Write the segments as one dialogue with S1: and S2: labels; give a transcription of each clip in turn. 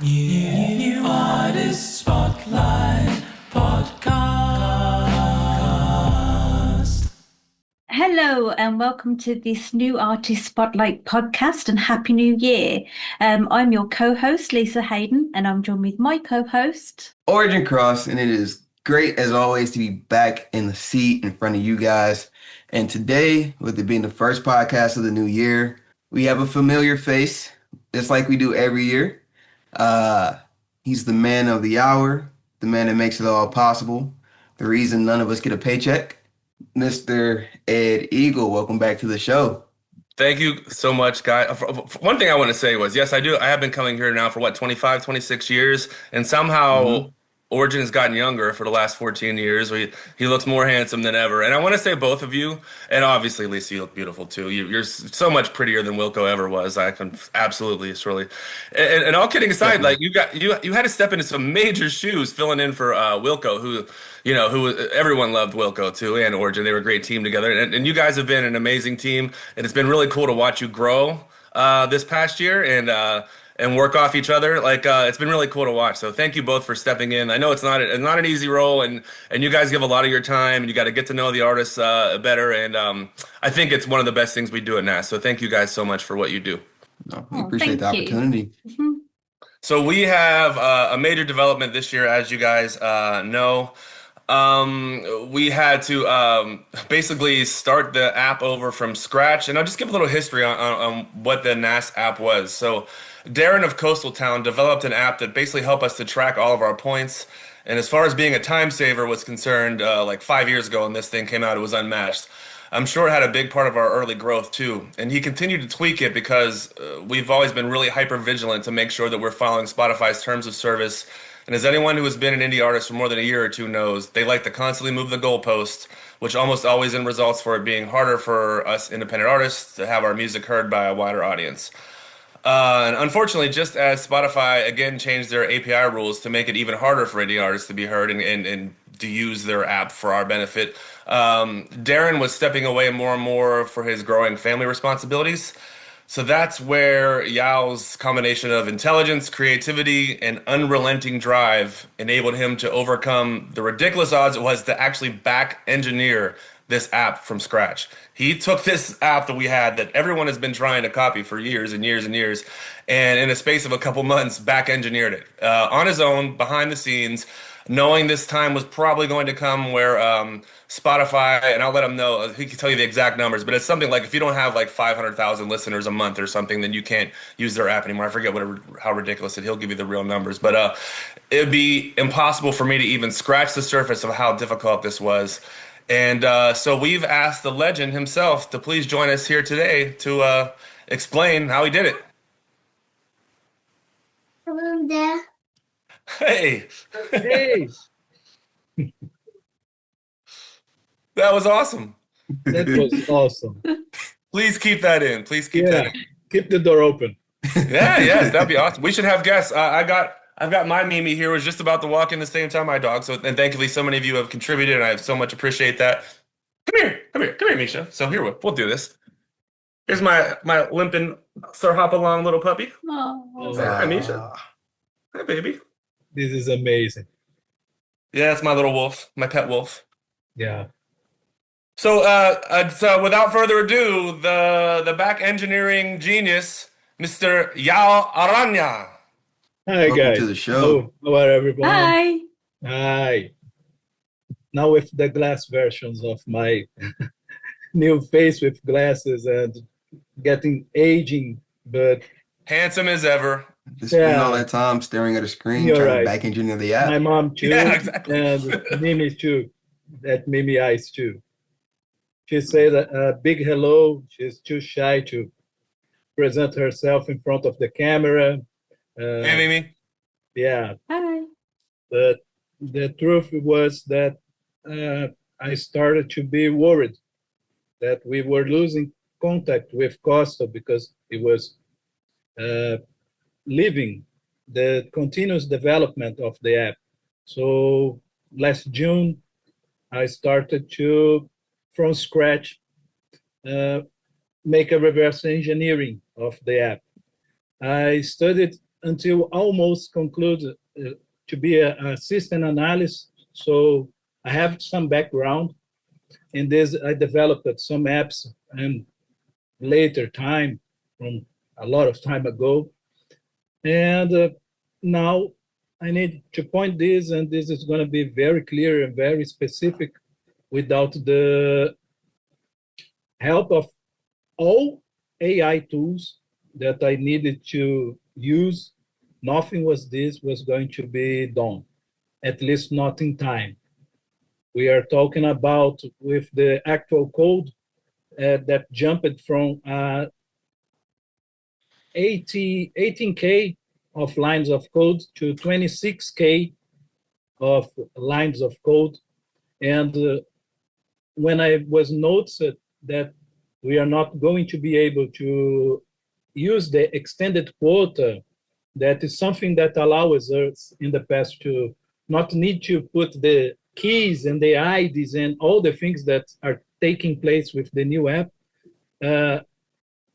S1: New Artist Spotlight Podcast.
S2: Hello and welcome to this New Artist Spotlight podcast and Happy New Year. I'm your co-host Lisa Haden and I'm joined with my co-host
S3: Origin Cross, and it is great as always to be back in the seat in front of you guys. And today, with it being the first podcast of the new year, we have a familiar face, just like we do every year. He's the man of the hour, the man that makes it all possible, the reason none of us get a paycheck, Mr. Ed Eagle. Welcome back to the show.
S4: Thank you so much, guy. One thing I want to say was, yes, I do. I have been coming here now for 25, 26 years, and somehow Origin has gotten younger for the last 14 years. He looks more handsome than ever. And I want to say both of you, and obviously, Lisa, you look beautiful too. You're so much prettier than Wilco ever was. I can absolutely, surely. And all kidding aside, like you had to step into some major shoes filling in for Wilco, who everyone loved Wilco too, and Origin. They were a great team together. And you guys have been an amazing team. And it's been really cool to watch you grow this past year and work off each other. It's been really cool to watch. So thank you both for stepping in. I know it's not an easy role, and you guys give a lot of your time, and you got to get to know the artists better. And I think it's one of the best things we do at NAS. So thank you guys so much for what you do.
S3: No, we appreciate the opportunity.
S4: So we have a major development this year, as you guys know. We had to basically start the app over from scratch, and I'll just give a little history on what the NAS app was. So Darren of Coastal Town developed an app that basically helped us to track all of our points. And as far as being a time saver was concerned, like 5 years ago when this thing came out, it was unmatched. I'm sure it had a big part of our early growth too. And he continued to tweak it because we've always been really hyper vigilant to make sure that we're following Spotify's terms of service. And as anyone who has been an indie artist for more than a year or two knows, they like to constantly move the goalposts, which almost always in results for it being harder for us independent artists to have our music heard by a wider audience. And unfortunately, just as Spotify again changed their API rules to make it even harder for indie artists to be heard and to use their app for our benefit, Darren was stepping away more and more for his growing family responsibilities. So that's where Yao's combination of intelligence, creativity, and unrelenting drive enabled him to overcome the ridiculous odds it was to actually back engineer this app from scratch. He took this app that we had that everyone has been trying to copy for years and years and years, and in a space of a couple months, back engineered it on his own, behind the scenes, knowing this time was probably going to come where Spotify, and I'll let him know, he can tell you the exact numbers, but it's something like if you don't have like 500,000 listeners a month or something, then you can't use their app anymore. I forget how ridiculous it. He'll give you the real numbers, but it'd be impossible for me to even scratch the surface of how difficult this was. And so we've asked the legend himself to please join us here today to explain how he did it.
S5: Hello there.
S4: Hey.
S6: Hey,
S4: That was awesome.
S6: that was awesome.
S4: Please keep that in. Please keep that in.
S6: Keep the door open.
S4: Yes, that'd be awesome. We should have guests. I've got my Mimi here, was just about to walk in the same time my dog. So, and thankfully, so many of you have contributed, and I so much appreciate that. Come here, Misha. So here we'll do this. Here's my limping Sir Hop Along little puppy.
S2: Oh,
S4: Hi, Misha. Hi, baby.
S6: This is amazing.
S4: Yeah, it's my little wolf, my pet wolf.
S6: Yeah.
S4: So, so without further ado, the back engineering genius, Mr. João Aranha.
S6: Hi,
S3: Welcome
S6: guys.
S3: to the show.
S6: How are everyone?
S2: hi.
S6: Hi. Now with the glass versions of my new face with glasses and getting aging, but
S4: Handsome as ever.
S3: Just spend
S6: Yeah.
S3: all that time staring at a screen,
S6: You're
S3: trying
S6: right.
S3: to back engineer the app.
S6: my mom too,
S4: Yeah, exactly.
S6: and Mimi too, that Mimi eyes too. She said a big hello. She's too shy to present herself in front of the camera.
S4: Hey, Mimi.
S6: Yeah,
S2: Hi.
S6: but the truth was that I started to be worried that we were losing contact with Costa because he was leaving the continuous development of the app. So last June, I started to, from scratch, make a reverse engineering of the app. I studied until almost conclude to be a system analyst. So I have some background in this. I developed some apps and later time, from a lot of time ago. And now I need to point this, and this is going to be very clear and very specific. Without the help of all AI tools that I needed to use, nothing was going to be done, at least not in time. We are talking about with the actual code that jumped from 18K of lines of code to 26K of lines of code. And when I was noticed that we are not going to be able to use the extended quota, that is something that allows us in the past to not need to put the keys and the IDs and all the things that are taking place with the new app. I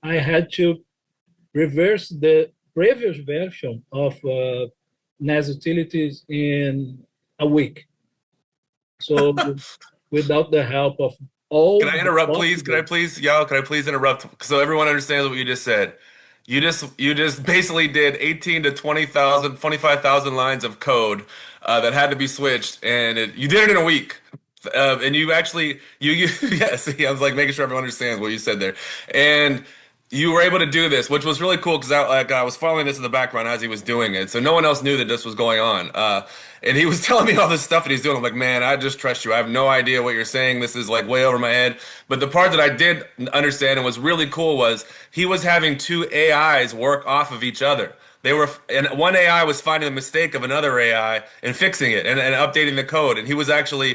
S6: had to reverse the previous version of NAS utilities in a week. So without the help of all...
S4: Can I interrupt, please? Can I please interrupt? So everyone understands what you just said. You just basically did 18 to 25,000 lines of code that had to be switched, and you did it in a week. And you actually, yeah, see, I was like making sure everyone understands what you said there. And you were able to do this, which was really cool because I was following this in the background as he was doing it. So no one else knew that this was going on. And he was telling me all this stuff that he's doing. I'm like, man, I just trust you. I have no idea what you're saying. This is like way over my head. But the part that I did understand and was really cool was he was having two AIs work off of each other. And one AI was finding the mistake of another AI and fixing it and updating the code. And he was like the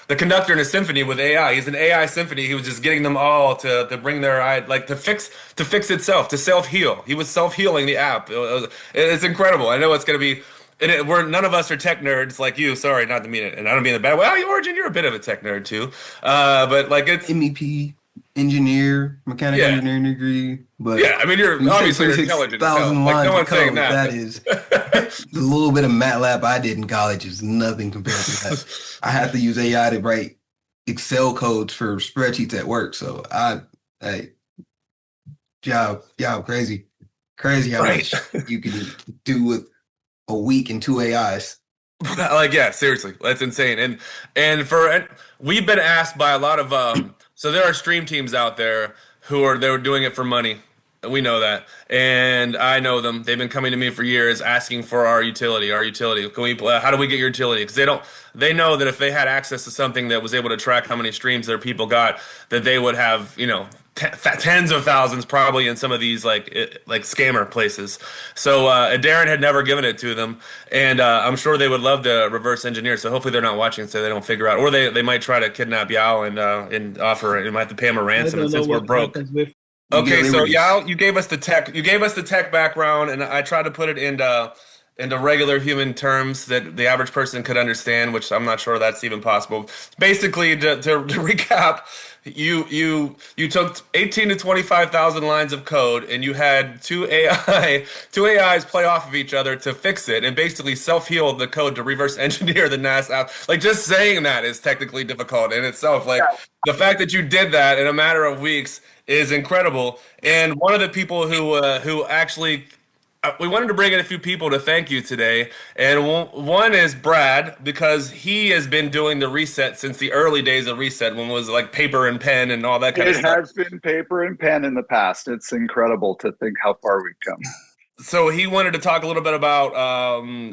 S4: conductor in a symphony with AI. He's an AI symphony. He was just getting them all to bring their to fix itself, to self-heal. He was self-healing the app. It's incredible. I know it's going to be, none of us are tech nerds like you. Sorry, not to mean it. And I don't mean it bad. Well, Origin, you're a bit of a tech nerd too. But like it's
S3: MEP. Engineer, mechanical engineering degree, but
S4: yeah, I mean you're obviously intelligent. Like no one's saying that.
S3: That is the little bit of MATLAB I did in college is nothing compared to that. I had to use AI to write Excel codes for spreadsheets at work. So crazy how much you can do with a week and two AIs.
S4: Like yeah, seriously, that's insane. And we've been asked by a lot of so there are stream teams out there they're doing it for money. We know that, and I know them. They've been coming to me for years asking for our utility. Can we? How do we get your utility? Because they know that if they had access to something that was able to track how many streams their people got, that they would have tens of thousands probably in some of these like scammer places. So Darren had never given it to them, and I'm sure they would love to reverse engineer. So hopefully they're not watching, so they don't figure out, or they might try to kidnap Yao and offer it. You might have to pay him a ransom, and since we're broke. Okay, so Yao, you gave us the tech background, and I tried to put it into regular human terms that the average person could understand, which I'm not sure that's even possible. Basically, to recap, you took 18 to 25,000 lines of code, and you had two AIs play off of each other to fix it, and basically self-heal the code to reverse engineer the NAS app. Like just saying that is technically difficult in itself. Like the fact that you did that in a matter of weeks is incredible. And one of the people who actually we wanted to bring in a few people to thank you today, and one is Brad, because he has been doing the reset since the early days of reset, when it was like paper and pen and all that kind of stuff.
S5: It has been paper and pen in the past. It's incredible to think how far we've come.
S4: So he wanted to talk a little bit about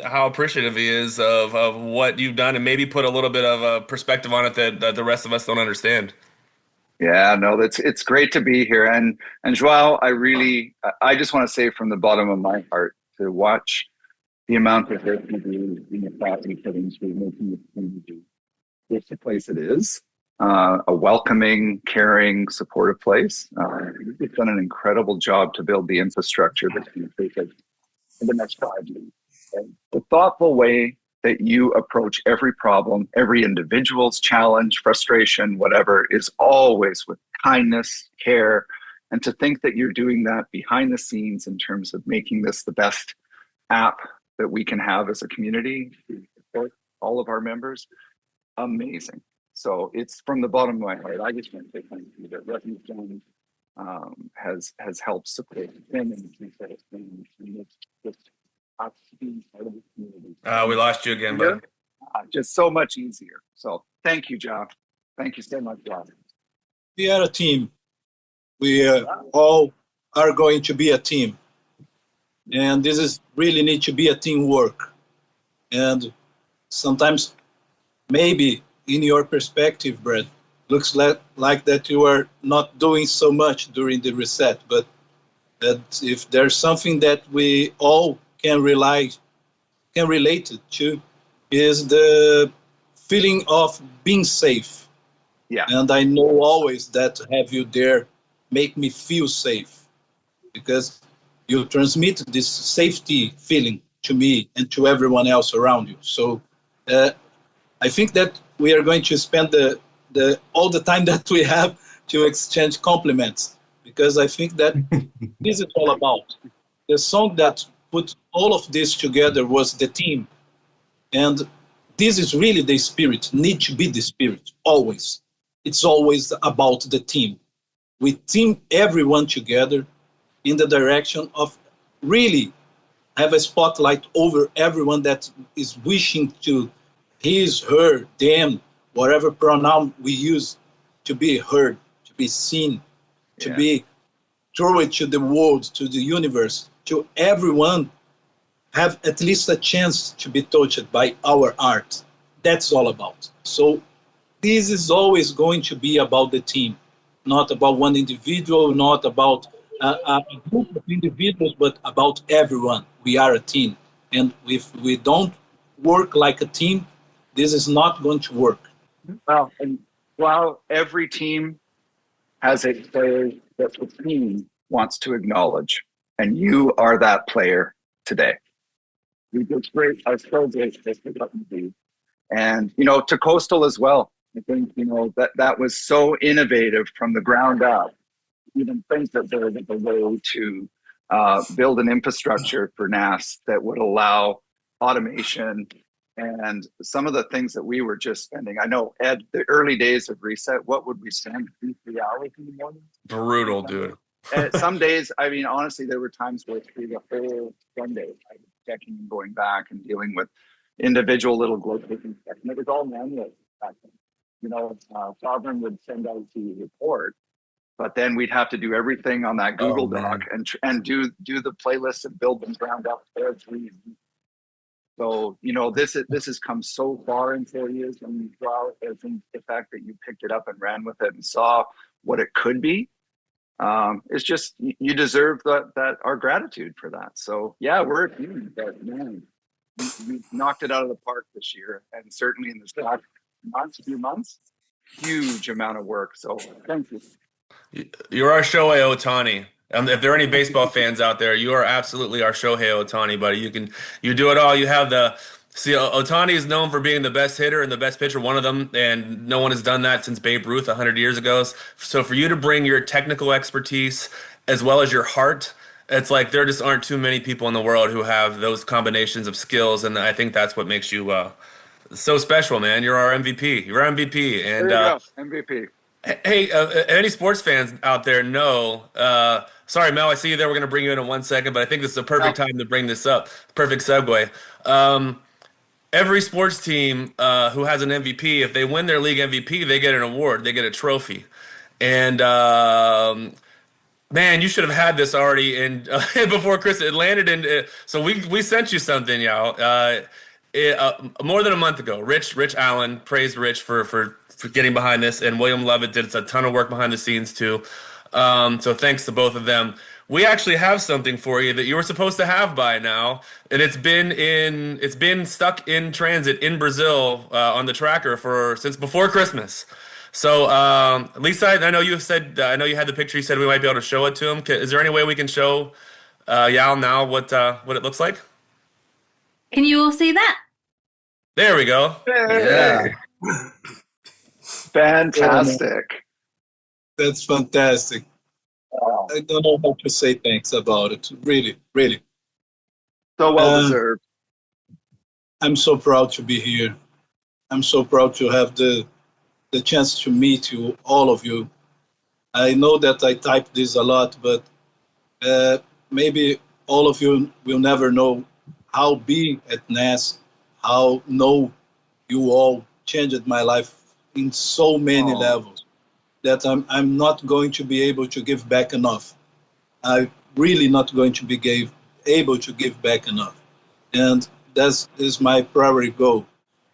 S4: how appreciative he is of what you've done, and maybe put a little bit of a perspective on it that the rest of us don't understand.
S5: Yeah, no, it's great to be here. And João, I just want to say from the bottom of my heart, to watch the amount of work you do in the quality fittings we're making the community. It's the place it is, a welcoming, caring, supportive place. You've done an incredible job to build the infrastructure that's going to take us in the next 5 years. And the thoughtful way that you approach every problem, every individual's challenge, frustration, whatever, is always with kindness, care, And to think that you're doing that behind the scenes in terms of making this the best app that we can have as a community to support all of our members, amazing. So it's from the bottom of my heart. I just want to say thank you that what you've done has helped support him and it's just us being part of the community.
S4: We lost you again, bud.
S5: Just so much easier. So thank you, John. Thank you so much, John.
S6: We are a team. We all are going to be a team. And this is really need to be a teamwork. And sometimes maybe in your perspective, Brad, looks like that you are not doing so much during the reset, but that if there's something that we all can relate to is the feeling of being safe.
S5: Yeah.
S6: And I know always that to have you there make me feel safe, because you transmit this safety feeling to me and to everyone else around you. So I think that we are going to spend all the time that we have to exchange compliments, because I think that this is all about. The song that put all of this together was the team. And this is really the spirit, need to be the spirit, always. It's always about the team. We team everyone together in the direction of really have a spotlight over everyone that is wishing to his, her, them, whatever pronoun we use, to be heard, to be seen, to be throw it to the world, to the universe, to everyone have at least a chance to be touched by our art. That's all about. So this is always going to be about the team, not about one individual, not about a group of individuals, but about everyone. We are a team. And if we don't work like a team, this is not going to work.
S5: Well, and while every team has a player that the team wants to acknowledge, and you are that player today. We did great. I was so great that we got to do. And, to Coastal as well. I think, that was so innovative from the ground up. Even think that there was a way to build an infrastructure for NAS that would allow automation and some of the things that we were just spending. I know, Ed, the early days of Reset, what would we spend 2-3 hours in the morning?
S4: Brutal, dude.
S5: Some days, honestly, there were times where through the whole Sunday, I was checking and going back and dealing with individual little glitches and stuff. And it was all manual. Sovereign would send out the report, but then we'd have to do everything on that Google Doc and do the playlist and build them ground up every. So this has come so far in 4 years, and I think the fact that you picked it up and ran with it and saw what it could be, it's just you deserve that our gratitude for that. So yeah, we're a team, but man, we knocked it out of the park this year, and certainly in this last few months, huge amount of work. So thank you.
S4: You're our Shohei Ohtani. If there are any baseball fans out there, you are absolutely our Shohei Ohtani, buddy. You do it all. You have Ohtani is known for being the best hitter and the best pitcher, one of them, and no one has done that since Babe Ruth 100 years ago. So for you to bring your technical expertise as well as your heart, it's like there just aren't too many people in the world who have those combinations of skills, and I think that's what makes you so special, man. You're our MVP. You're our MVP. And
S5: there you go, MVP.
S4: Hey, any sports fans out there know, sorry, Mel, I see you there. We're going to bring you in 1 second, but I think this is a perfect time to bring this up. Perfect segue. Every sports team who has an MVP, if they win their league MVP, they get an award. They get a trophy. And, man, you should have had this already before Chris. It landed in. So we sent you something, y'all. More than a month ago. Rich Allen, praised Rich for getting behind this, and William Lovett did a ton of work behind the scenes too. So thanks to both of them. We actually have something for you that you were supposed to have by now, and it's been stuck in transit in Brazil on the tracker since before Christmas. So Lisa, I know you said I know you had the picture. You said we might be able to show it to him. Is there any way we can show Yal now what it looks like?
S2: Can you all see that?
S4: There we go.
S3: Yeah.
S5: Fantastic.
S6: That's fantastic.
S5: Wow.
S6: I don't know how to say thanks about it. Really, really.
S5: So well deserved.
S6: I'm so proud to be here. I'm so proud to have the chance to meet you, all of you. I know that I type this a lot, but maybe all of you will never know how being at NAS, how know you all changed my life in so many levels that I'm not going to be able to give back enough. I'm really not going to be able to give back enough. And that is my primary goal.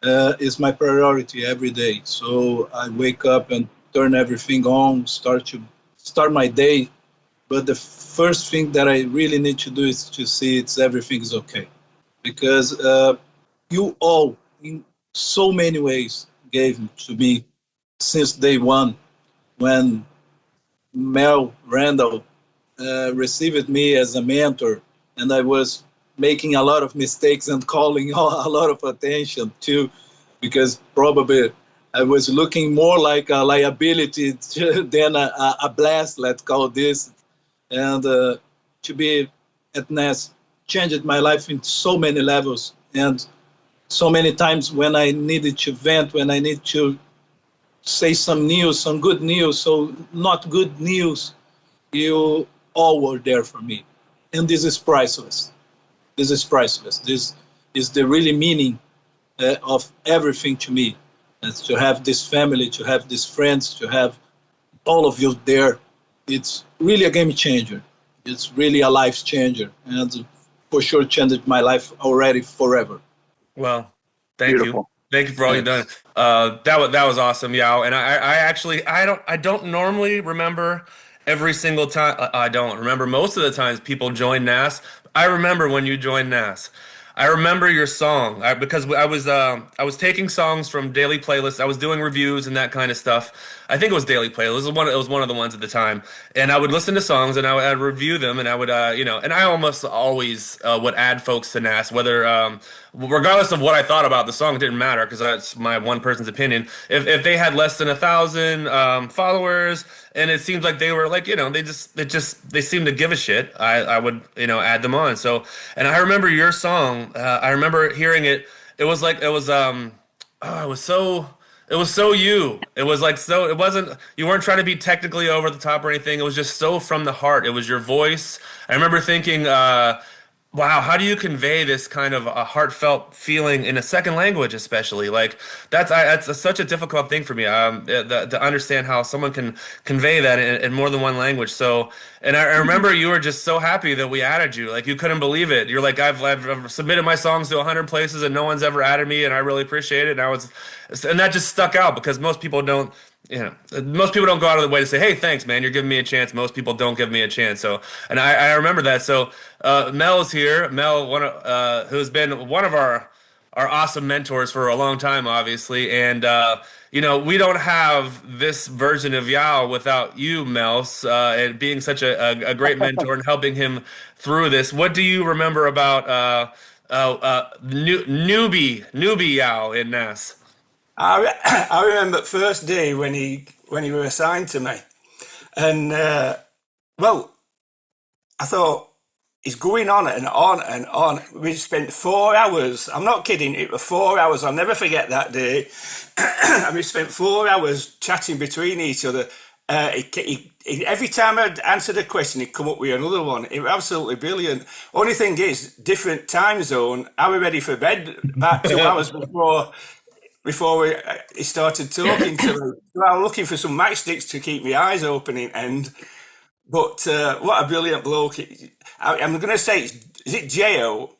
S6: Is my priority every day. So I wake up and turn everything on, start my day. But the first thing that I really need to do is to see everything is okay, because you all, in so many ways, gave to me since day one, when Randall received me as a mentor, and I was making a lot of mistakes and calling a lot of attention too, because probably I was looking more like a liability than a blast, let's call this. And to be at NAS changed my life in so many levels, and so many times when I needed to vent, when I need to say some news, some good news, so not good news, you all were there for me. And this is priceless. This is priceless. This is the really meaning of everything to me. And to have this family, to have these friends, to have all of you there, it's really a game changer. It's really a life changer. And for sure changed my life already forever.
S4: Well, thank
S5: Beautiful.
S4: you. Thank you for all you've done. That was awesome, Yao. And I don't normally remember every single time. I don't remember most of the times people join NAS. I remember when you joined NAS. I remember your song because I was taking songs from daily playlists. I was doing reviews and that kind of stuff. I think it was daily playlists. It was one of the ones at the time. And I would listen to songs and I'd review them, and I would and I almost always would add folks to NAS, whether regardless of what I thought about the song, it didn't matter because that's my one person's opinion. If they had less than 1,000 followers, and it seems like they were like, they seemed to give a shit, I would add them on. So, and I remember your song. I remember hearing it. It was like it was so you. It was like so. It wasn't. You weren't trying to be technically over the top or anything. It was just so from the heart. It was your voice. I remember thinking, wow, how do you convey this kind of a heartfelt feeling in a second language, especially? Like that's such a difficult thing for me to understand how someone can convey that in more than one language. So, and I remember you were just so happy that we added you. Like you couldn't believe it. You're like, I've submitted my songs to 100 places and no one's ever added me, and I really appreciate it. And that just stuck out because most people don't. Most people don't go out of the way to say, "Hey, thanks, man. You're giving me a chance." Most people don't give me a chance. So, and I remember that. So, Mel's here. Mel, who's been one of our awesome mentors for a long time, obviously. And we don't have this version of Yao without you, Mel, and being such a great mentor and helping him through this. What do you remember about newbie Yao in NAS?
S7: I remember the first day when he were assigned to me, and well, I thought he's going on and on and on. We spent 4 hours. I'm not kidding. It was 4 hours. I'll never forget that day. And we spent 4 hours chatting between each other. Every time I'd answered a question, he'd come up with another one. It was absolutely brilliant. Only thing is, different time zone. I was ready for bed about 2 hours before he started talking to me. So I'm looking for some matchsticks to keep my eyes open. But what a brilliant bloke! I'm going to say, is it Jo?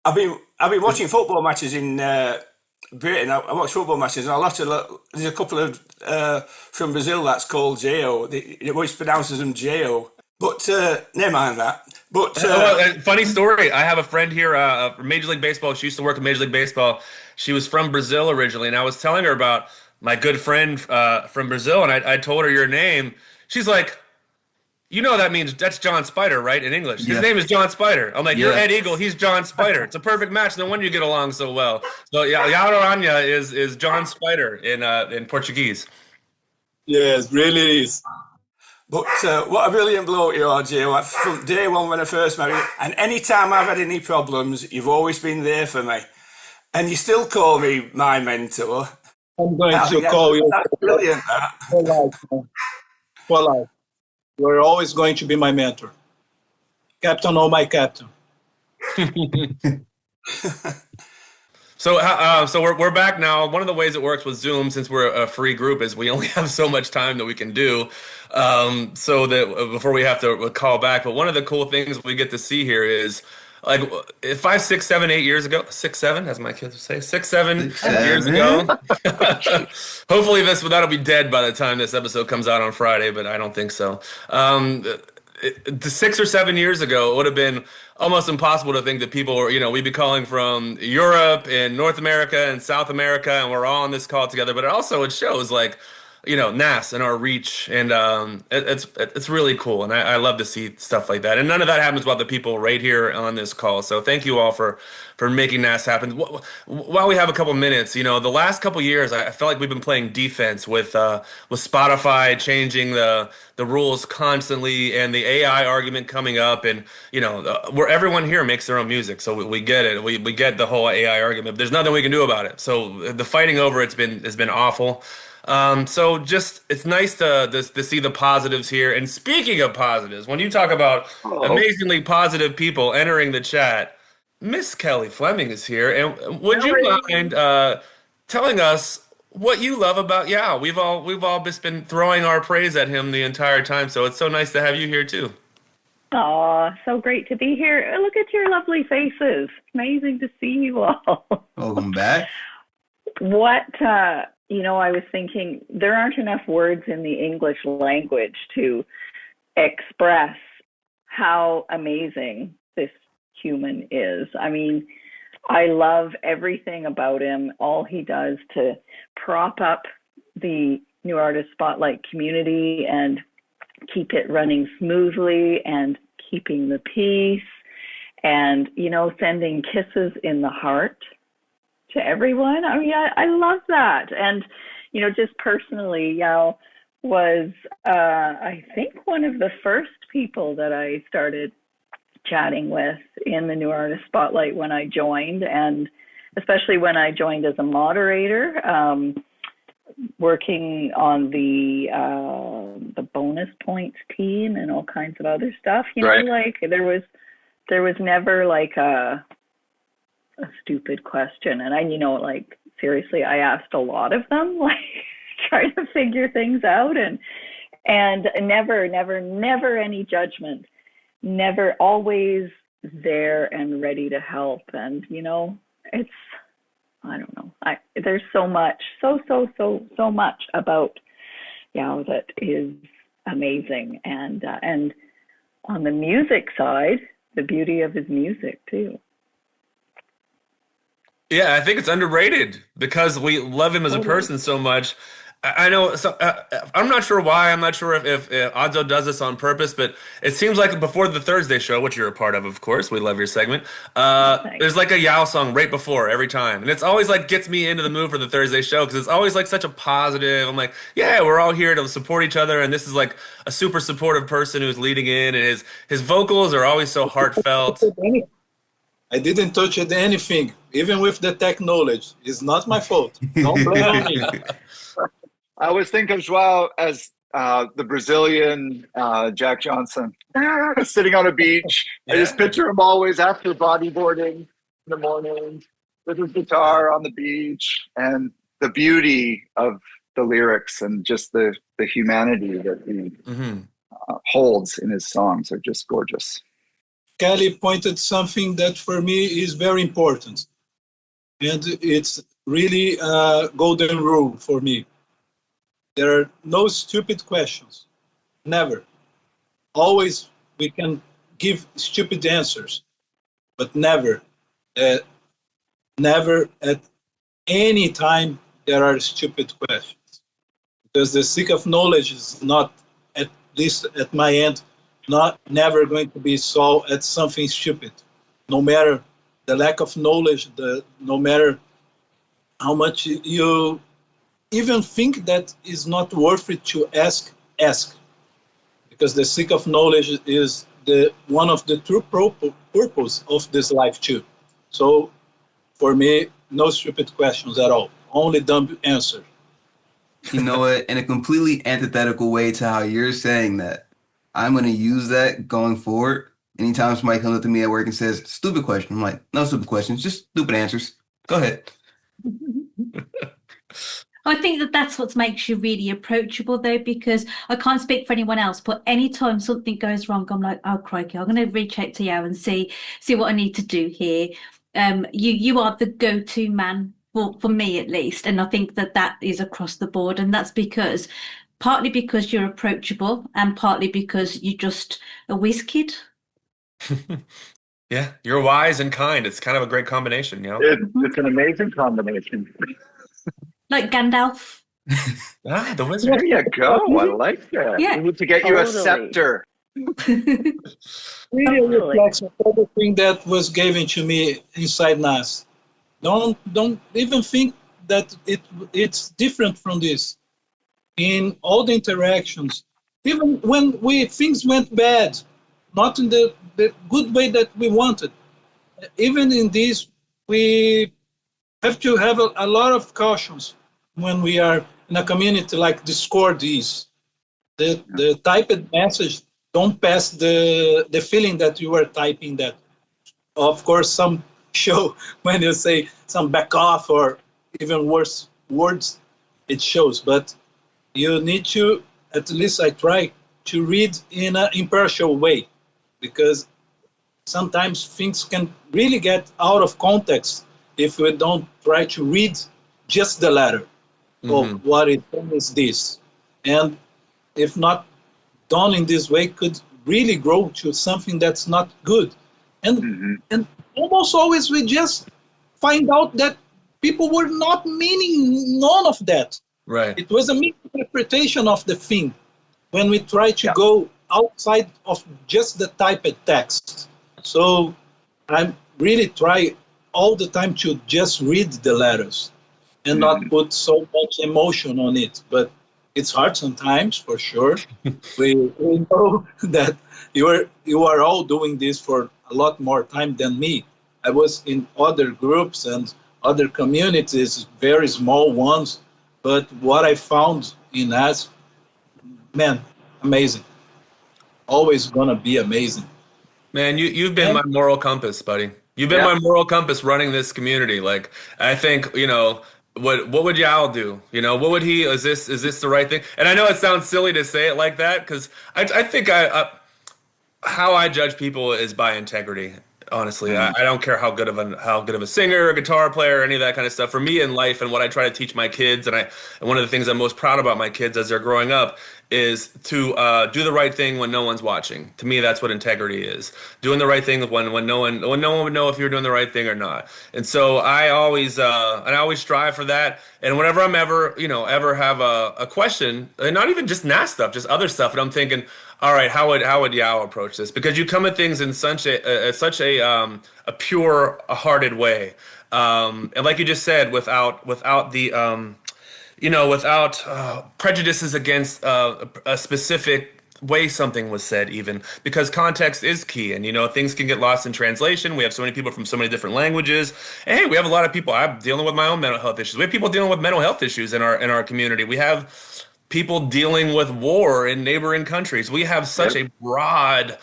S7: I've been watching football matches in Britain. I watch football matches, and there's a couple of from Brazil that's called Jo. It always pronounces them Jo. But never mind that. But
S4: funny story. I have a friend here, Major League Baseball. She used to work in Major League Baseball. She was from Brazil originally, and I was telling her about my good friend from Brazil, and I told her your name. She's like, that means that's John Spider, right, in English. His name is John Spider. I'm like, you're Ed Eagle, he's John Spider. It's a perfect match. No wonder you get along so well. So João Aranha is John Spider in Portuguese.
S6: Yes, really is.
S7: But what a brilliant bloke you are, Joe. From day one when I first met you, and any time I've had any problems, you've always been there for me. And you still call me my mentor.
S6: I'm going to call you.
S7: That's brilliant, that.
S6: For life, man. For life. You're always going to be my mentor. Captain, oh my captain.
S4: So we're back now. One of the ways it works with Zoom, since we're a free group, is we only have so much time that we can do, so that before we have to call back. But one of the cool things we get to see here is, like, 5, 6, 7, 8 years ago, 6, 7, as my kids would say, 6, 7 years ago. Hopefully that'll be dead by the time this episode comes out on Friday, but I don't think so. 6 or 7 years ago, it would have been almost impossible to think that people were, we'd be calling from Europe and North America and South America, and we're all on this call together. But it shows, like, NAS and our reach, and it's really cool, and I love to see stuff like that. And none of that happens without the people right here on this call. So thank you all for making NAS happen. While we have a couple minutes, the last couple years, I felt like we've been playing defense with Spotify changing the rules constantly, and the AI argument coming up, and where everyone here makes their own music, so we get it. We get the whole AI argument, but there's nothing we can do about it. So the fighting over it's been awful. So just, it's nice to see the positives here. And speaking of positives, when you talk about amazingly positive people entering the chat, Miss Kele Fleming is here. And would you mind telling us what you love about Yao? We've all just been throwing our praise at him the entire time, so it's so nice to have you here too.
S8: Oh, so great to be here. Look at your lovely faces. Amazing to see you all.
S3: Welcome back.
S8: What, I was thinking there aren't enough words in the English language to express how amazing this human is. I mean, I love everything about him, all he does to prop up the New Artist Spotlight community and keep it running smoothly and keeping the peace and, sending kisses in the heart to everyone. I mean, I love that. And, just personally, Yao was, I think, one of the first people that I started chatting with in the New Artist Spotlight when I joined, and especially when I joined as a moderator, working on the bonus points team and all kinds of other stuff.
S5: Right.
S8: Like there was never like a stupid question, and I seriously, I asked a lot of them, like trying to figure things out, and never any judgment, never, always there and ready to help. And it's, I don't know, there's so much, so much about Yao that is amazing, and on the music side, the beauty of his music too.
S4: Yeah, I think it's underrated because we love him as a person so much. I know. So, I'm not sure why. I'm not sure if Adzo does this on purpose, but it seems like before the Thursday show, which you're a part of course, we love your segment. There's like a Yao song right before every time, and it's always like gets me into the mood for the Thursday show because it's always like such a positive. I'm like, yeah, we're all here to support each other, and this is like a super supportive person who's leading in, and his vocals are always so heartfelt.
S6: I didn't touch anything, even with the tech knowledge. It's not my fault. Don't blame me.
S5: I always think of João as the Brazilian Jack Johnson, sitting on a beach. Yeah. I just picture him always after bodyboarding in the morning with his guitar on the beach, and the beauty of the lyrics and just the humanity that he holds in his songs are just gorgeous.
S6: Kele pointed something that for me is very important, and it's really a golden rule for me. There are no stupid questions, never. Always we can give stupid answers, but never at any time there are stupid questions. Because the seek of knowledge is not, at least at my end, never going to be solved at something stupid. No matter the lack of knowledge, no matter how much you even think that is not worth it to ask. because the seek of knowledge is the one of the true purpose of this life too. So for me, no stupid questions at all, only dumb answers.
S3: You know what? In a completely antithetical way to how you're saying that, I'm going to use that going forward. Anytime somebody comes up to me at work and says, stupid question, I'm like, no stupid questions, just stupid answers. Go ahead.
S2: I think that that's what makes you really approachable, though, because I can't speak for anyone else, but anytime something goes wrong, I'm like, oh, crikey, I'm going to reach out to you and see what I need to do here. You are the go-to man for me, at least. And I think that is across the board. And that's partly because you're approachable and partly because you're just a whiz kid.
S4: Yeah, you're wise and kind. It's kind of a great combination, you know?
S5: It's an amazing combination.
S2: Like Gandalf.
S4: The wizard.
S5: There you go. I like that.
S2: Yeah.
S5: We need to get you a
S8: Totally.
S5: scepter.
S6: Really reflects on everything that was given to me inside NAS. Don't even think that it's different from this. In all the interactions, even when things went bad, not in the good way that we wanted, even in this, we have to have a lot of cautions when we are in a community like Discord is. The typed message don't pass the feeling that you are typing that. Of course, some show when you say some back off or even worse words, it shows. But you need to, at least I try, to read in an impartial way, because sometimes things can really get out of context if we don't try to read just the letter of what it is this. And if not done in this way, could really grow to something that's not good. And almost always we just find out that people were not meaning none of that.
S4: Right.
S6: It was a misinterpretation of the thing when we try to go outside of just the typed text. So I really try all the time to just read the letters and not put so much emotion on it. But it's hard sometimes, for sure. we know that you are all doing this for a lot more time than me. I was in other groups and other communities, very small ones, but what I found in NAS, man, amazing. Always gonna be amazing.
S4: Man, you've been my moral compass, buddy. You've been my moral compass running this community. Like, I think, what would Yao do? What would he, is this the right thing? And I know it sounds silly to say it like that, because I think how I judge people is by integrity. Honestly, I don't care how good of a singer, a guitar player, any of that kind of stuff. For me in life, and what I try to teach my kids, and one of the things I'm most proud about my kids as they're growing up is to do the right thing when no one's watching. To me, that's what integrity is. Doing the right thing when no one would know if you're doing the right thing or not. And so I always strive for that. And whenever I'm ever have a question, and not even just NAS stuff, just other stuff, and I'm thinking, all right, how would Yao approach this? Because you come at things in such a pure-hearted way, and like you just said, without the without prejudices against a specific way something was said, even because context is key, and things can get lost in translation. We have so many people from so many different languages. And hey, we have a lot of people. I'm dealing with my own mental health issues. We have people dealing with mental health issues in our community. We have people dealing with war in neighboring countries. We have such a broad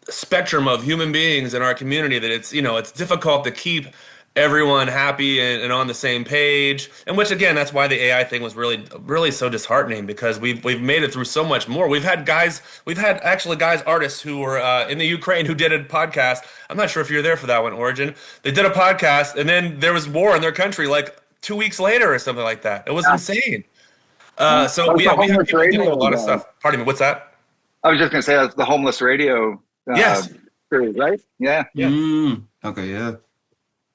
S4: spectrum of human beings in our community that it's difficult to keep everyone happy and on the same page. And which, again, that's why the AI thing was really, really so disheartening, because we've made it through so much more. We've had artists who were in the Ukraine who did a podcast. I'm not sure if you're there for that one, Origin. They did a podcast, and then there was war in their country like 2 weeks later or something like that. It was insane. So we have people dealing with a lot of stuff. Pardon me, what's that?
S5: I was just going to say that's the homeless radio.
S4: Yes.
S5: Series, right? Yeah.
S3: Okay, yeah.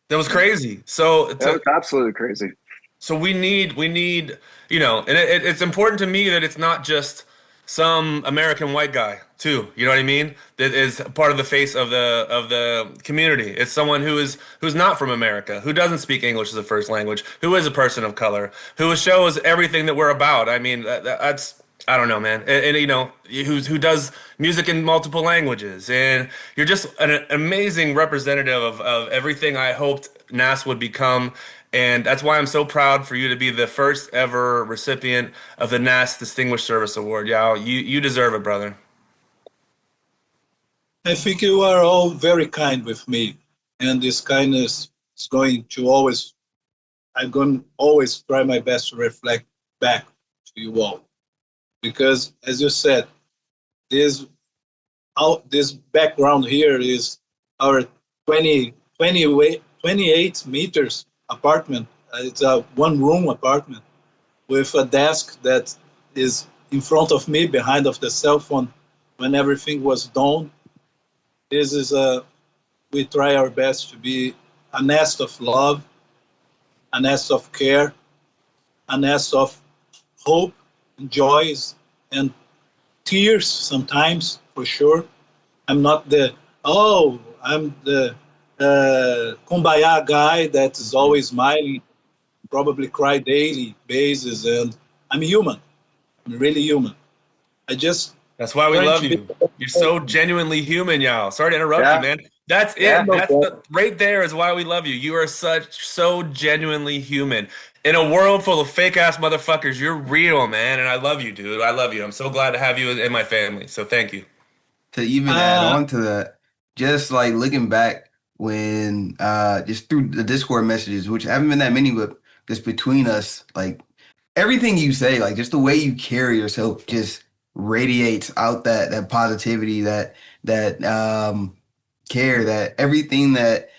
S4: That was crazy. So
S5: That was absolutely crazy.
S4: So we need, and it's important to me that it's not just some American white guy too. You know what I mean? That is part of the face of the community. It's someone who's not from America, who doesn't speak English as a first language, who is a person of color, who shows everything that we're about. I mean, that's I don't know, man. And you know, who does music in multiple languages, and you're just an amazing representative of everything I hoped NAS would become, and that's why I'm so proud for you to be the first ever recipient of the NAS Distinguished Service Award. Yao, you deserve it, brother.
S6: I think you are all very kind with me, and this kindness is going to always, I'm going to always try my best to reflect back to you all. Because, as you said, this background here is our 28 meters apartment. It's a one-room apartment with a desk that is in front of me, behind of the cell phone, when everything was done. This is we try our best to be a nest of love, a nest of care, a nest of hope, and joys, and tears sometimes, for sure. I'm not I'm the kumbaya guy that is always smiling, probably cry daily basis, and I'm human. I'm really human.
S4: That's why we love you. You're so genuinely human, Yao. Sorry to interrupt you, man. That's it.
S5: Yeah.
S4: Right there is why we love you. You are so genuinely human. In a world full of fake ass motherfuckers, you're real, man, and I love you, dude. I love you. I'm so glad to have you in my family. So thank you.
S3: To even add on to that, just like looking back when just through the Discord messages, which haven't been that many, but just between us, like everything you say, like just the way you carry yourself just radiates out that positivity, that care, that everything that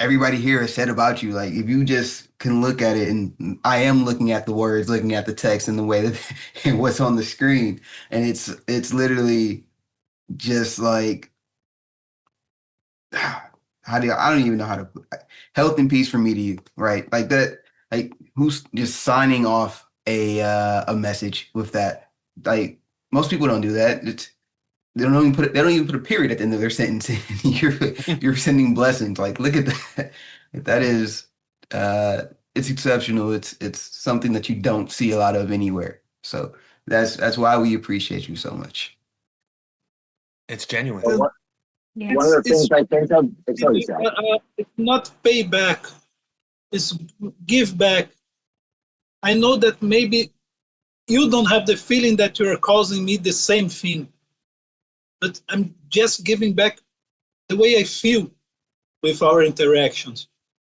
S3: everybody here has said about you. Like if you just can look at it, and I am looking at the words, looking at the text and the way that what's on the screen, and it's literally just like I don't even know how to put health and peace from me to you, right? Like that, like who's just signing off a message with that? Like most people don't do that. They don't even put a period at the end of their sentence. You're sending blessings. Like look at that. That is it's exceptional. It's something that you don't see a lot of anywhere. So that's why we appreciate you so much.
S4: It's genuine.
S2: Yeah.
S5: One of the things I think of, sorry,
S6: it's not payback, it's give back. I know that maybe you don't have the feeling that you're causing me the same thing, but I'm just giving back the way I feel with our interactions,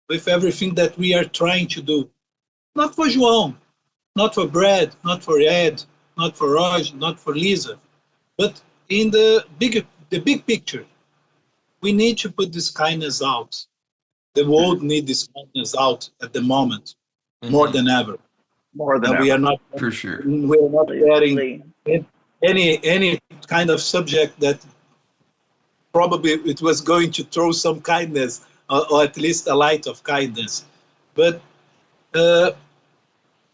S6: with everything that we are trying to do. Not for João, not for Brad, not for Ed, not for Raj, not for Lisa, but in the big picture. We need to put this kindness out. The world needs this kindness out at the moment, more than ever. We are not
S3: For sure.
S6: We are not getting any kind of subject that probably it was going to throw some kindness or at least a light of kindness. But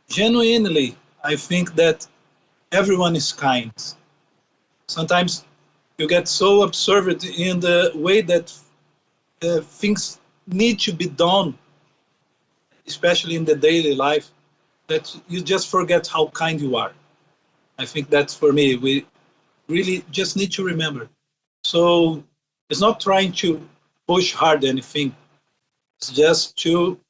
S6: genuinely, I think that everyone is kind. Sometimes you get so absorbed in the way that things need to be done, especially in the daily life, that you just forget how kind you are. I think that's for me. We really just need to remember. So it's not trying to push hard anything. It's just to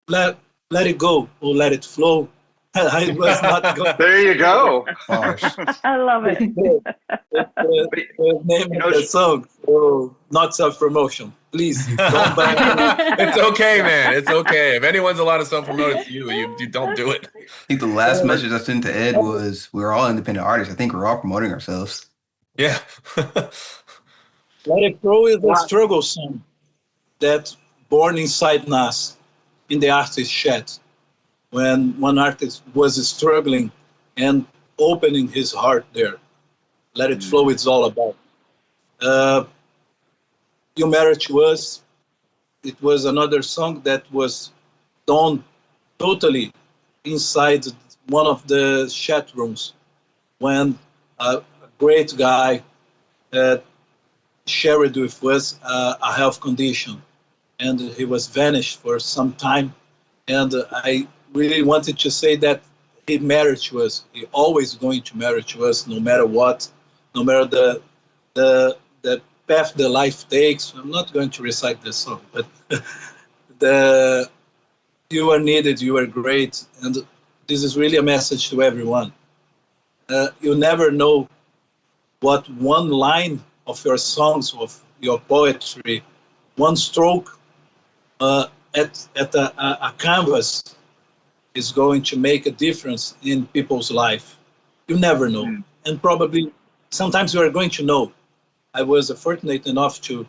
S6: let it go or let it flow. I was not going.
S5: There you go.
S8: I love it.
S6: The name of the song, so not self-promotion. Please don't buy it.
S4: It's okay, man. It's okay. If anyone's allowed to self-promote, it's you. You don't do it.
S3: I think the last message I sent to Ed was we're all independent artists. I think we're all promoting ourselves.
S4: Yeah.
S6: Let It Grow is a struggle song that born inside NAS in the artist chat, when one artist was struggling and opening his heart there. Let It Flow, it's all about. You Matter to Us, it was another song that was done totally inside one of the chat rooms when a great guy shared with us a health condition, and he was vanished for some time. And I really wanted to say that he matters to us. He always going to matter to us, no matter what, no matter the path the life takes. I'm not going to recite the song, but you are needed, you are great, and this is really a message to everyone. You never know what one line of your songs, of your poetry, one stroke at a canvas is going to make a difference in people's life. You never know. And probably sometimes you are going to know. I was fortunate enough to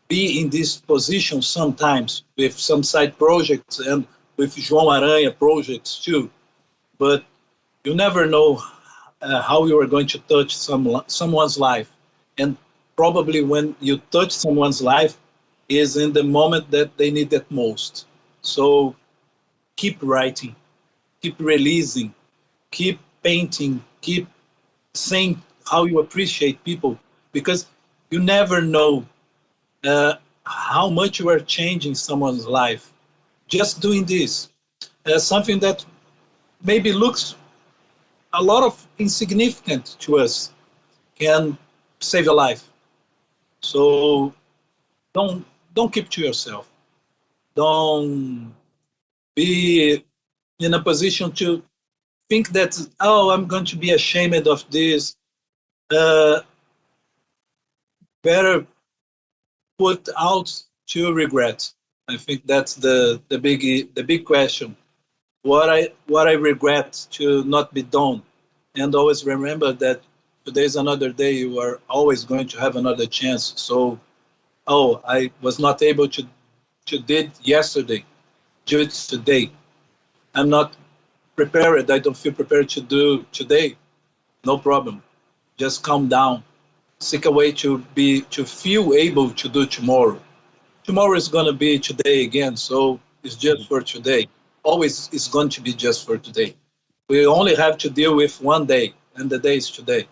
S6: be in this position sometimes with some side projects and with João Aranha projects too. But you never know how you are going to touch someone's life. And probably when you touch someone's life is in the moment that they need it most. So keep writing, keep releasing, keep painting, keep saying how you appreciate people, because you never know how much you are changing someone's life. Just doing this, something that maybe looks a lot of insignificant to us, can save a life. So don't keep to yourself. Don't be in a position to think that, oh, I'm going to be ashamed of this. Better put out to regret. I think that's the big question. What I regret to not be done, and always remember that today's another day. You are always going to have another chance. So, oh, I was not able to did yesterday. Do it today. I'm not prepared. I don't feel prepared to do today. No problem. Just calm down. Seek a way to feel able to do tomorrow. Tomorrow is going to be today again, so it's just for today. Always is going to be just for today. We only have to deal with one day, and the day is today.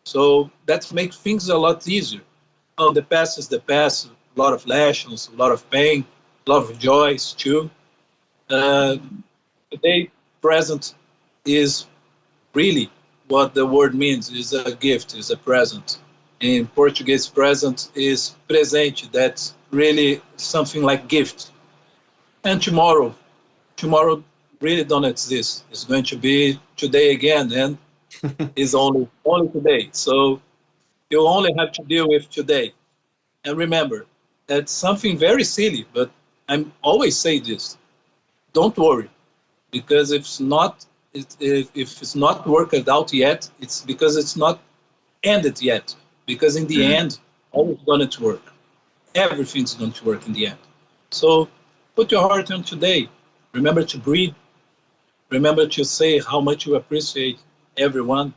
S6: So that makes things a lot easier. Oh, the past is the past. A lot of lessons, a lot of pain, a lot of joys too. Today, present is really what the word means. Is a gift, is a present. In Portuguese, present is presente. That's really something like gift. And tomorrow really don't exist. It's going to be today again, and it's only today. So you only have to deal with today. And remember, that's something very silly, but I'm always say this: don't worry, because if it's not worked out yet, it's because it's not ended yet. Because in the end, all is going to work. Everything's going to work in the end. So put your heart on today. Remember to breathe. Remember to say how much you appreciate everyone.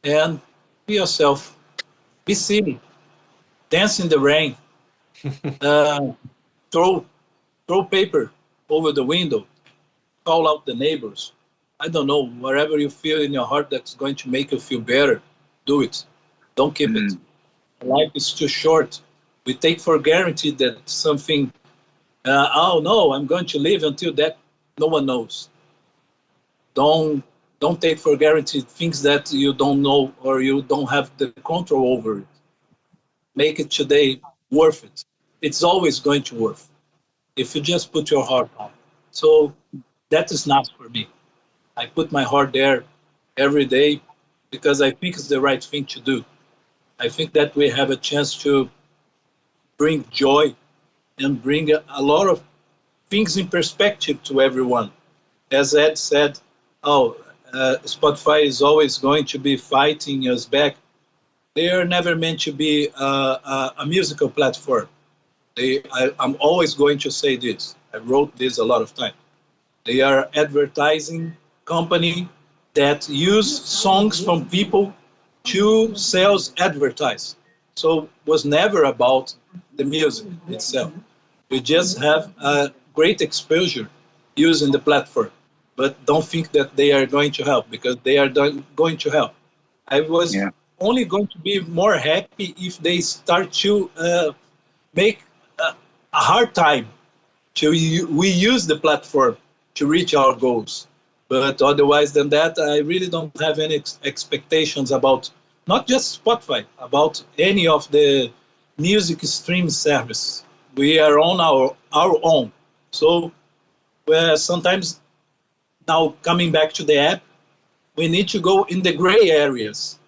S6: And be yourself. Be silly. Dance in the rain. Throw paper over the window. Call out the neighbors. I don't know, whatever you feel in your heart that's going to make you feel better, do it. Don't keep it. Life is too short. We take for granted that something, oh no, I'm going to live until that. No one knows. Don't take for granted things that you don't know or you don't have the control over it. Make it today worth it. It's always going to worth if you just put your heart on. So that is not for me. I put my heart there every day because I think it's the right thing to do. I think that we have a chance to bring joy and bring a lot of things in perspective to everyone. As Ed said, Spotify is always going to be fighting us back. They are never meant to be a musical platform. I'm always going to say this. I wrote this a lot of times. They are advertising company that use songs from people to sales advertise. So it was never about the music itself. We just have a great exposure using the platform, but don't think that they are going to help, because they are going to help. I was only going to be more happy if they start to make a hard time we use the platform to reach our goals. But otherwise than that, I really don't have any expectations about not just Spotify, about any of the music stream service. We are on our own. So sometimes now coming back to the app, we need to go in the gray areas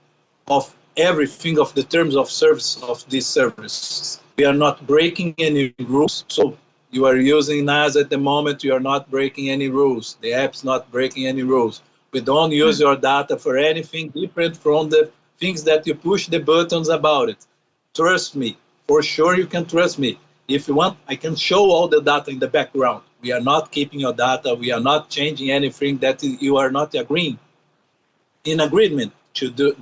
S6: of everything of the terms of service of these services. We are not breaking any rules. So you are using NAS at the moment, you are not breaking any rules. The app's not breaking any rules. We don't use your data for anything different from the things that you push the buttons about it. Trust me, for sure you can trust me. If you want, I can show all the data in the background. We are not keeping your data. We are not changing anything that you are not agreeing in agreement to do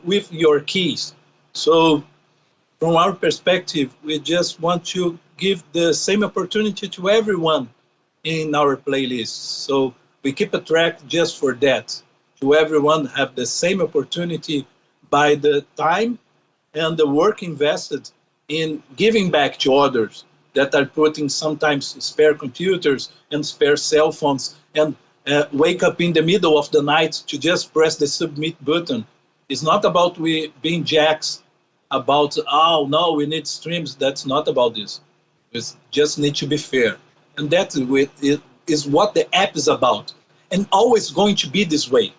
S6: with your keys. So from our perspective, we just want to give the same opportunity to everyone in our playlist. So we keep a track just for that, to everyone have the same opportunity by the time and the work invested in giving back to others that are putting sometimes spare computers and spare cell phones and wake up in the middle of the night to just press the submit button. It's not about we being jacks, about, oh, no, we need streams. That's not about this. We just need to be fair. And that is what the app is about, and always going to be this way.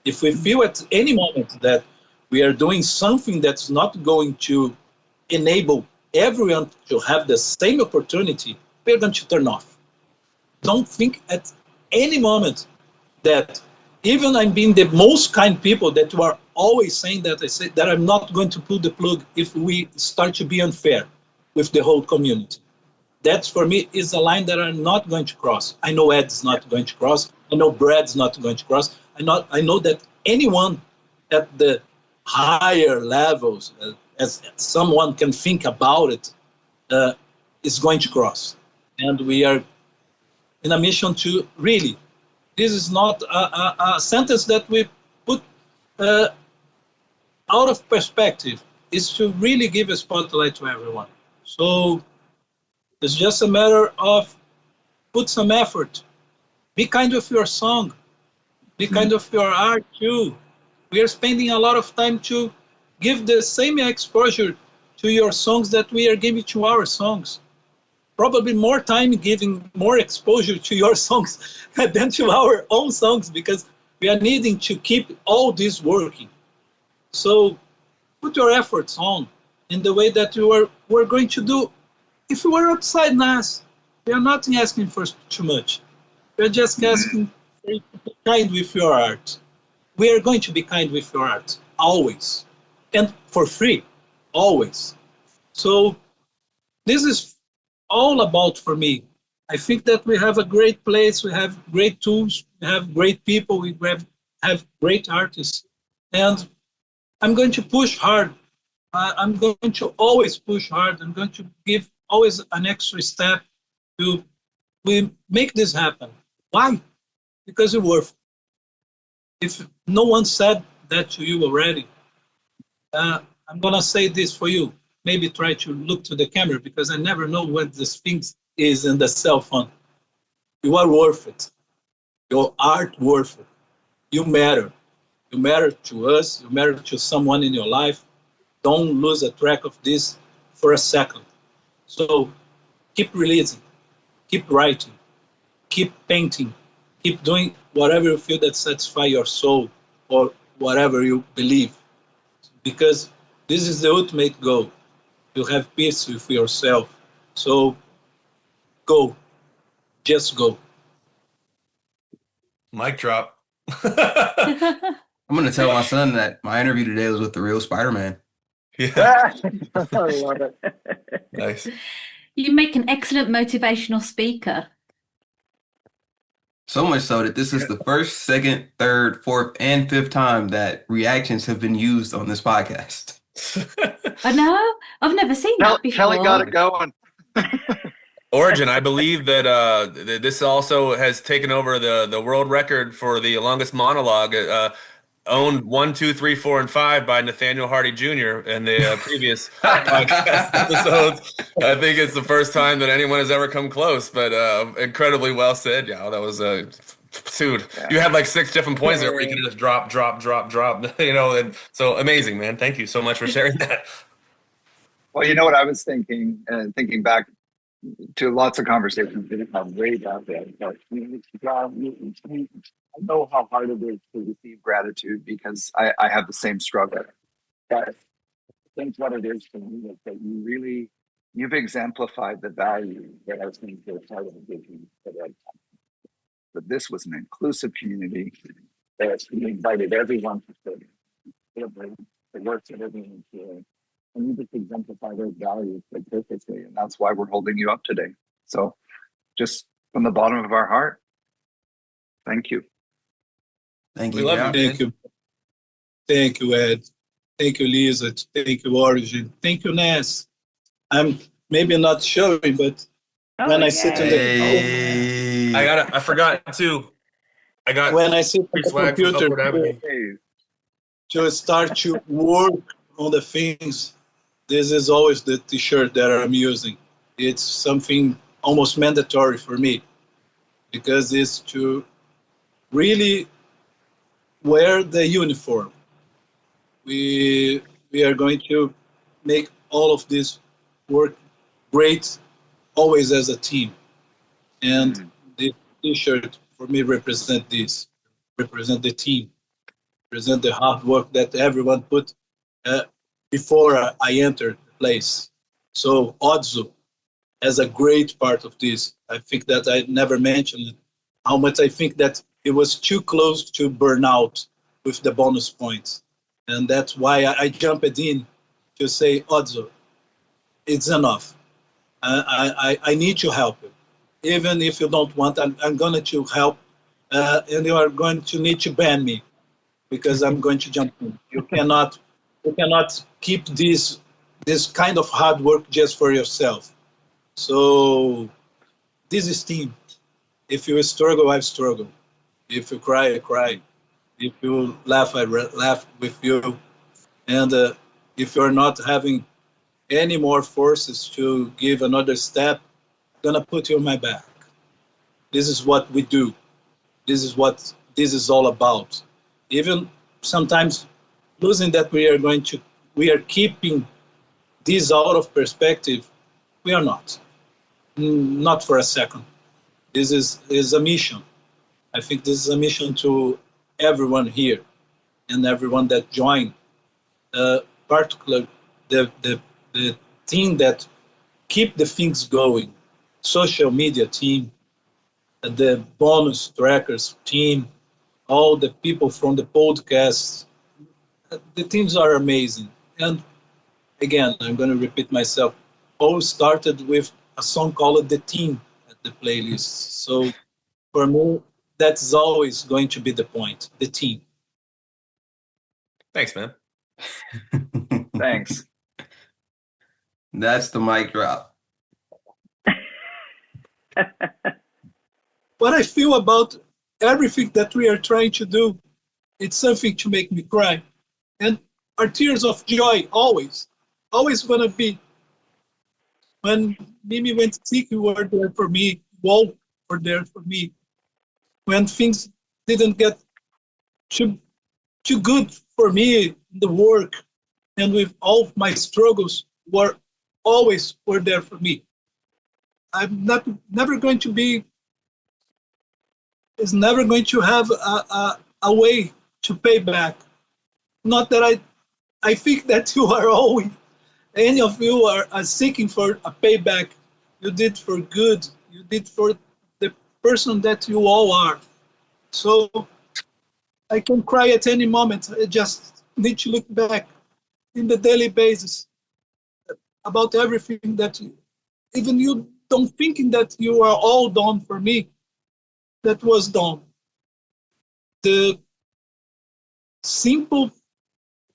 S6: If we feel at any moment that we are doing something that's not going to enable everyone to have the same opportunity, we're going to turn off. Don't think at any moment that even I'm being the most kind people that you are always saying that I say that I'm not going to pull the plug if we start to be unfair with the whole community. That for me is a line that I'm not going to cross. I know Ed's not going to cross. I know Brad's not going to cross. I know that anyone at the higher levels, as someone can think about it, is going to cross. And we are in a mission to really, this is not a sentence that we put out of perspective. It's to really give a spotlight to everyone. So it's just a matter of put some effort. Be kind with your song. Be kind of your art too. We are spending a lot of time to give the same exposure to your songs that we are giving to our songs. Probably more time giving more exposure to your songs than to our own songs, because we are needing to keep all this working. So put your efforts on in the way that we're going to do. If you were outside NAS, we are not asking for too much. We're just asking for you to be kind with your art. We are going to be kind with your art, always. And for free, always. So this is all about for me. I think that we have a great place, we have great tools, we have great people, we have great artists. And I'm going to push hard. I'm going to always push hard. I'm going to give always an extra step to make this happen. Why? Because it's worth it. If no one said that to you already, I'm going to say this for you. Maybe try to look to the camera, because I never know what this thing is in the cell phone. You are worth it. Your art worth it. You matter. You matter to us. You matter to someone in your life. Don't lose a track of this for a second. So keep releasing, keep writing, keep painting, keep doing whatever you feel that satisfies your soul or whatever you believe. Because this is the ultimate goal. You have peace with yourself. So go. Just go.
S4: Mic drop.
S3: I'm going to tell my son that my interview today was with the real Spider-Man.
S4: Yeah.
S8: I love it.
S4: Nice.
S2: You make an excellent motivational speaker.
S3: So much so that this is the first, second, third, fourth, and fifth time that reactions have been used on this podcast.
S2: I know. I've never seen that before.
S5: Kelly got it going.
S4: Origin, I believe that this also has taken over the world record for the longest monologue, owned 1, 2, 3, 4, and 5 by Nathaniel Hardy Jr. in the previous podcast episodes. I think it's the first time that anyone has ever come close, but incredibly well said. Yeah, that was Dude,
S5: Yeah.
S4: you had like 6 different points there where you can just drop, and so amazing, man. Thank you so much for sharing that.
S5: Well, you know what I was thinking, and thinking back to lots of conversations we have way back then. But I know how hard it is to receive gratitude because I have the same struggle. But I think what it is for me is that you've exemplified the value that I think is part of the vision today. But this was an inclusive community that invited everyone to celebrate the work that everyone's doing. And you just exemplify those values so perfectly. And that's why we're holding you up today. So just from the bottom of our heart, thank you.
S3: Thank
S4: We
S3: you.
S4: love
S3: Yeah.
S4: you.
S6: Thank you. Thank you, Ed. Thank you, Lisa. Thank you, Origin. Thank you, NAS. I'm maybe not showing, but when I sit in the
S3: Hey.
S4: I forgot to. I got
S6: when I sit on
S4: free
S6: the
S4: swag from
S6: computer
S4: Upward Avenue.
S6: to start to work on the things, this is always the T-shirt that I'm using. It's something almost mandatory for me because it's to really wear the uniform. We are going to make all of this work great, always as a team. And the T-shirt for me represent this, represent the team, represent the hard work that everyone put before I entered the place. So Odzo as a great part of this. I think that I never mentioned how much I think that it was too close to burnout with the bonus points. And that's why I jumped in to say, Odzo, it's enough. I need to help you. Even if you don't want, I'm going to help. And you are going to need to ban me because I'm going to jump in. You cannot keep this kind of hard work just for yourself. So this is team. If you struggle, I struggle. If you cry, I cry. If you laugh, I laugh with you. And if you're not having any more forces to give another step, I'm gonna put you on my back. This is what we do. This is what this is all about. Even sometimes losing that we are keeping this out of perspective, we are not. Not for a second. This is a mission. I think this is a mission to everyone here and everyone that joined, particularly the team that keep the things going, social media team, the bonus trackers team, all the people from the podcast. The teams are amazing. And again, I'm going to repeat myself. All started with a song called The Team at the playlist. So for me, that's always going to be the point, the team.
S4: Thanks, man.
S5: Thanks.
S3: That's the mic drop.
S6: What I feel about everything that we are trying to do, it's something to make me cry. And our tears of joy, always going to be. When Mimi went sick, you were there for me. Walt were there for me. When things didn't get too good for me in the work, and with all my struggles, were there for me. I'm never going to be. Is never going to have a way to pay back. Not that I think that you are always, any of you are seeking for a payback. You did for good. You did for the person that you all are. So I can cry at any moment. I just need to look back in the daily basis about everything that even you don't thinking that you are all done for me, that was done. The simple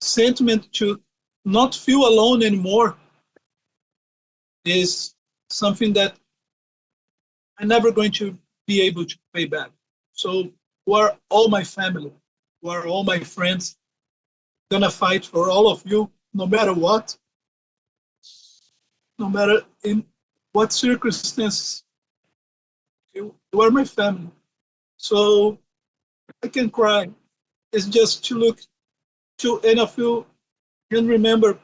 S6: sentiment to not feel alone anymore is something that I'm never going to be able to pay back. So who are all my family, who are all my friends, gonna fight for all of you, no matter what, no matter in what circumstances. You are my family. So I can cry. It's just to look to, and I feel and remember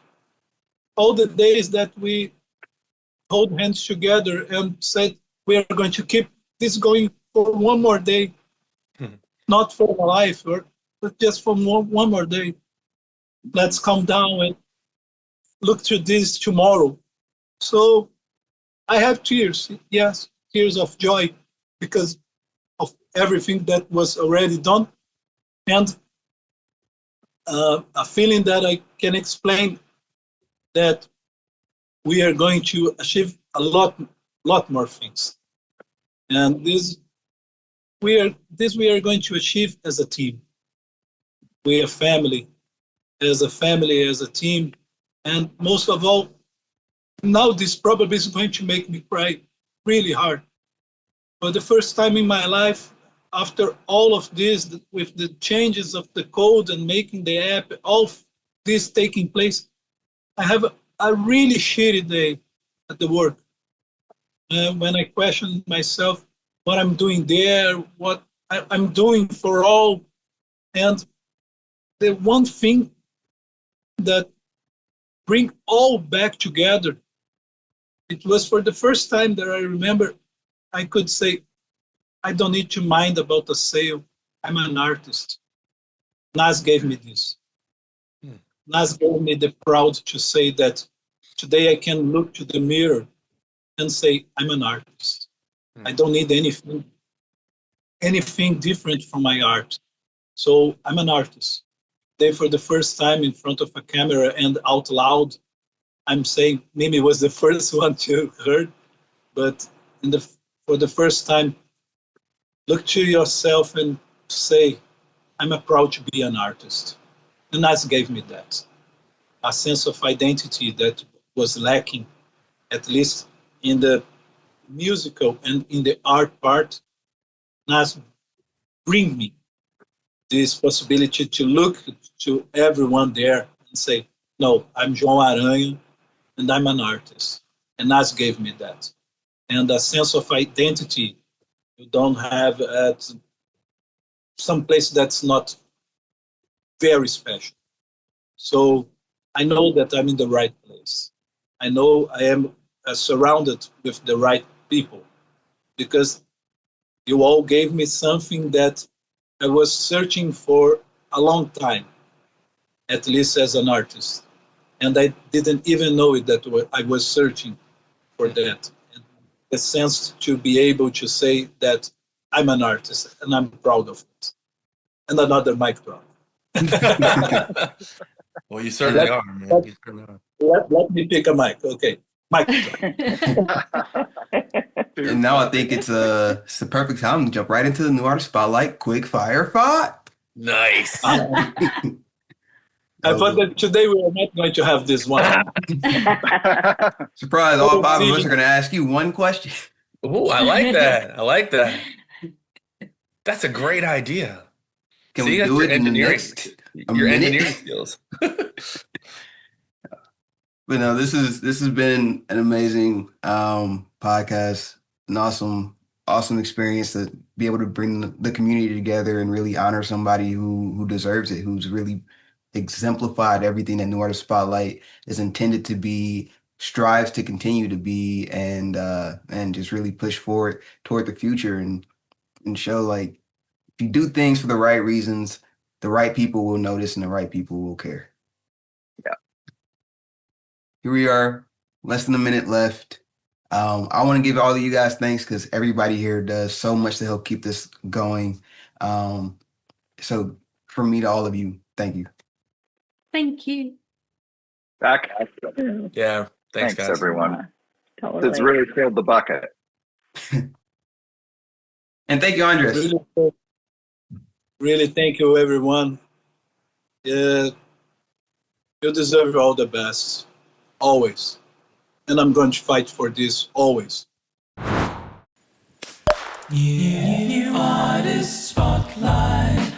S6: all the days that we hold hands together and said we are going to keep this going for one more day, not for a life, but just for one more day. Let's calm down and look to this tomorrow. So I have tears, yes, tears of joy because of everything that was already done, and a feeling that I can explain that we are going to achieve a lot more things, and this we are going to achieve as a team. We are family, as a team, and most of all, now this probably is going to make me cry really hard. For the first time in my life, after all of this, with the changes of the code and making the app, all this taking place, I have a really shitty day at the work. When I question myself what I'm doing there, what I'm doing for all, and the one thing that bring all back together, it was for the first time that I remember I could say, I don't need to mind about the sale. I'm an artist. NAS gave me this. NAS gave me the proud to say that today I can look to the mirror and say, I'm an artist. I don't need anything different from my art. So I'm an artist. Today, for the first time in front of a camera and out loud, I'm saying, Mimi was the first one to heard, but for the first time, look to yourself and say, I'm proud to be an artist. And NAS gave me that, a sense of identity that was lacking, at least in the musical and in the art part. NAS bring me this possibility to look to everyone there and say, no, I'm João Aranha and I'm an artist. And NAS gave me that. And a sense of identity you don't have at some place that's not very special. So I know that I'm in the right place. I know I am surrounded with the right people because you all gave me something that I was searching for a long time, at least as an artist. And I didn't even know it that I was searching for that. And the sense to be able to say that I'm an artist and I'm proud of it. And another mic drop.
S4: Well, you certainly are, man. You certainly are.
S6: Let me pick a mic. Okay. Mic drop.
S3: And now I think it's the perfect time to jump right into the new artist spotlight. Quick fire thought.
S4: Nice.
S6: I thought that today we are not going to have this one.
S3: Surprise, all five of us are going to ask you one question.
S4: Oh, I like that. I like that. That's a great idea.
S3: Can we do it in the next
S4: engineering skills?
S3: But no, this has been an amazing podcast, an awesome experience to be able to bring the community together and really honor somebody who deserves it, who's really exemplified everything that New Artist Spotlight is intended to be, strives to continue to be, and just really push forward toward the future and show, like, if you do things for the right reasons, the right people will notice and the right people will care.
S5: Yeah.
S3: Here we are, less than a minute left. I want to give all of you guys thanks because everybody here does so much to help keep this going. So from me to all of you, thank you.
S2: Thank you.
S5: Back.
S4: Yeah. Thanks guys.
S5: Everyone.
S8: Totally.
S5: It's really filled the bucket.
S3: And thank you, Andres.
S6: Really thank you, everyone. You deserve all the best, always. And I'm going to fight for this always.
S1: New Artist Spotlight.